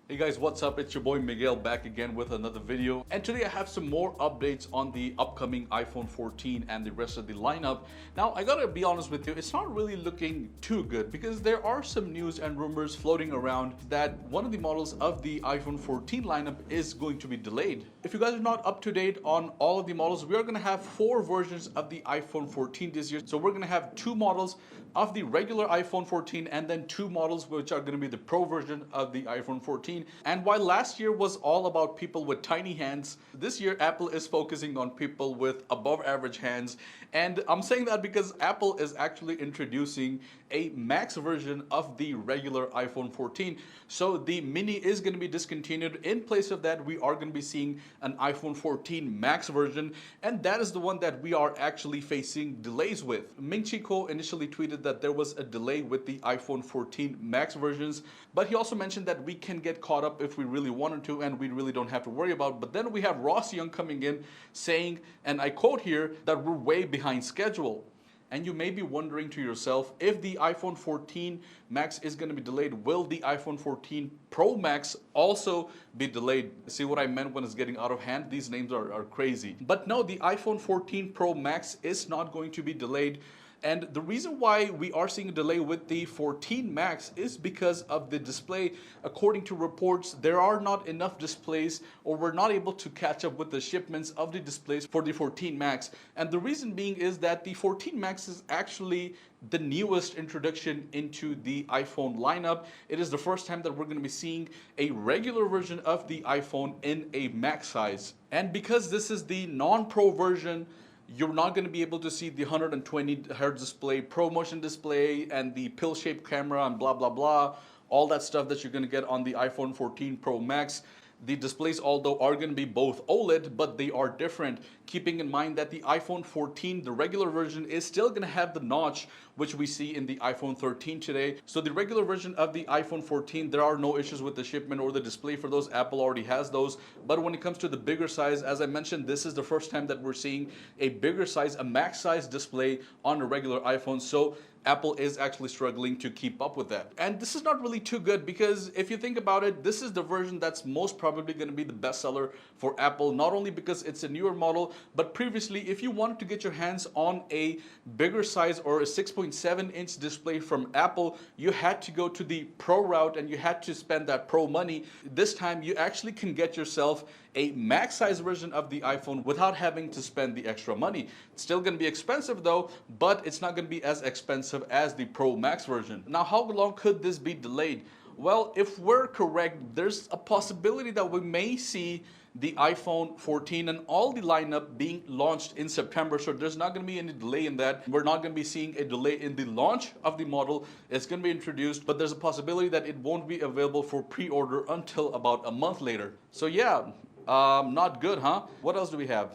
Hey guys, what's up? It's your boy Miguel back again with another video. And today I have some more updates on the upcoming iPhone 14 and the rest of the lineup. Now, I gotta be honest with you, it's not really looking too good because there are some news and rumors floating around that one of the models of the iPhone 14 lineup is going to be delayed. If you guys are not up to date on all of the models, we are gonna have 4 versions of the iPhone 14 this year. So we're gonna have 2 models of the regular iPhone 14 and then 2 models which are gonna be the Pro version of the iPhone 14. And while last year was all about people with tiny hands, this year Apple is focusing on people with above average hands. And I'm saying that because Apple is actually introducing a max version of the regular iPhone 14. So the mini is going to be discontinued. In place of that, we are going to be seeing an iPhone 14 max version. And that is the one that we are actually facing delays with. Ming Chi Kuo initially tweeted that there was a delay with the iPhone 14 max versions. But he also mentioned that we can get caught up if we really wanted to and we really don't have to worry about. But then we have Ross Young coming in saying, and I quote here, that we're way behind schedule. And you may be wondering to yourself, if the iPhone 14 Max is going to be delayed, will the iPhone 14 Pro Max also be delayed? See what I meant when it's getting out of hand? These names are crazy. But no, the iPhone 14 Pro Max is not going to be delayed. And the reason why we are seeing a delay with the 14 Max is because of the display. According to reports, there are not enough displays, or we're not able to catch up with the shipments of the displays for the 14 Max. And the reason being is that the 14 Max is actually the newest introduction into the iPhone lineup. It is the first time that we're going to be seeing a regular version of the iPhone in a Max size. And because this is the non-Pro version, you're not going to be able to see the 120 hertz display, ProMotion display, and the pill-shaped camera and blah, blah, blah. All that stuff that you're going to get on the iPhone 14 Pro Max. The displays, although, are going to be both OLED, but they are different. Keeping in mind that the iPhone 14, the regular version, is still going to have the notch, which we see in the iPhone 13 today. So the regular version of the iPhone 14, there are no issues with the shipment or the display for those. Apple already has those. But when it comes to the bigger size, as I mentioned, this is the first time that we're seeing a bigger size, a max size display on a regular iPhone. So Apple is actually struggling to keep up with that. And this is not really too good because if you think about it, this is the version that's most probably going to be the best seller for Apple, not only because it's a newer model, but previously, if you wanted to get your hands on a bigger size or a 6.7-inch display from Apple, you had to go to the Pro route and you had to spend that Pro money. This time, you actually can get yourself a max size version of the iPhone without having to spend the extra money. It's still going to be expensive though, but it's not going to be as expensive as the Pro Max version. Now, how long could this be delayed? Well, if we're correct, there's a possibility that we may see the iPhone 14 and all the lineup being launched in September. So there's not going to be any delay in that. We're not going to be seeing a delay in the launch of the model. It's going to be introduced, but there's a possibility that it won't be available for pre-order until about a month later. So yeah, not good, huh? What else do we have?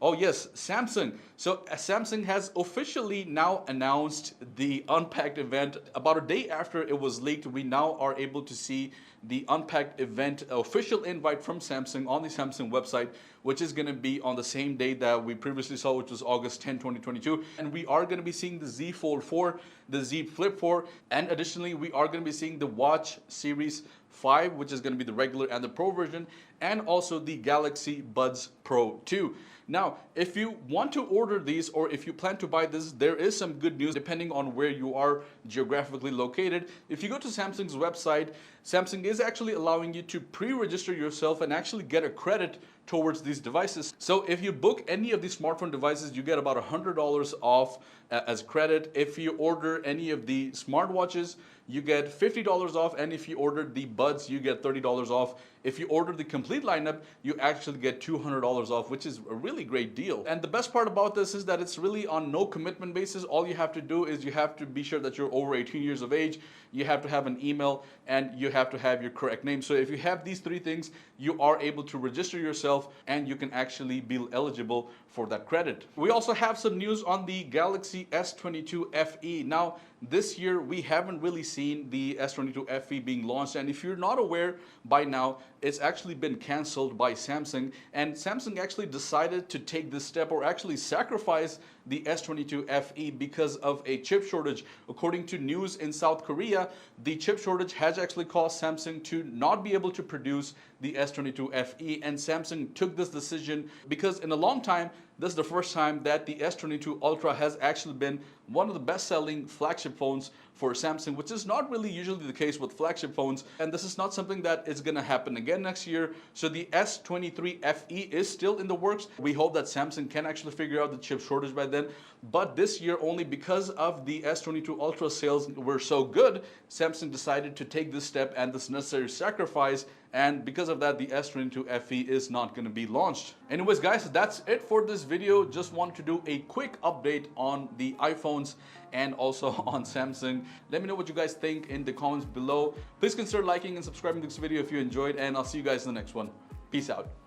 Oh yes, Samsung. So Samsung has officially now announced the Unpacked event. About a day after it was leaked, we now are able to see the Unpacked event official invite from Samsung on the Samsung website, which is going to be on the same day that we previously saw, which was August 10, 2022. And we are going to be seeing the Z Fold 4, the Z Flip 4, and additionally, we are going to be seeing the Watch Series 5, which is going to be the regular and the Pro version, and also the Galaxy Buds Pro 2. Now, if you want to order these or if you plan to buy this, there is some good news depending on where you are geographically located. If you go to Samsung's website, Samsung is actually allowing you to pre-register yourself and actually get a credit towards these devices. So if you book any of these smartphone devices, you get about $100 off as credit. If you order any of the smartwatches, you get $50 off, and if you order the buds, you get $30 off. If you order the complete lineup, you actually get $200 off, which is a really great deal. And the best part about this is that it's really on no commitment basis. All you have to do is you have to be sure that you're over 18 years of age, you have to have an email, and you have to have your correct name. So if you have these 3 things, you are able to register yourself and you can actually be eligible for that credit. We also have some news on the Galaxy S22 FE. Now, this year we haven't really seen the S22 FE being launched, and if you're not aware by now, it's actually been cancelled by Samsung, and Samsung actually decided to take this step or actually sacrifice the S22 FE because of a chip shortage. According to news in South Korea, the chip shortage has actually caused Samsung to not be able to produce the S22 FE, and Samsung took this decision because in a long time, this is the first time that the S22 Ultra has actually been one of the best-selling flagship phones for Samsung, which is not really usually the case with flagship phones, and this is not something that is going to happen again next year. So the S23 FE is still in the works. We hope that Samsung can actually figure out the chip shortage by then, but this year, only because of the S22 Ultra sales were so good, Samsung decided to take this step and this necessary sacrifice, and because of that, the S22 FE is not going to be launched. Anyways guys, that's it for this video. Just wanted to do a quick update on the iPhones and also on Samsung. Let me know what you guys think in the comments below. Please consider liking and subscribing to this video if you enjoyed, and I'll see you guys in the next one. Peace out.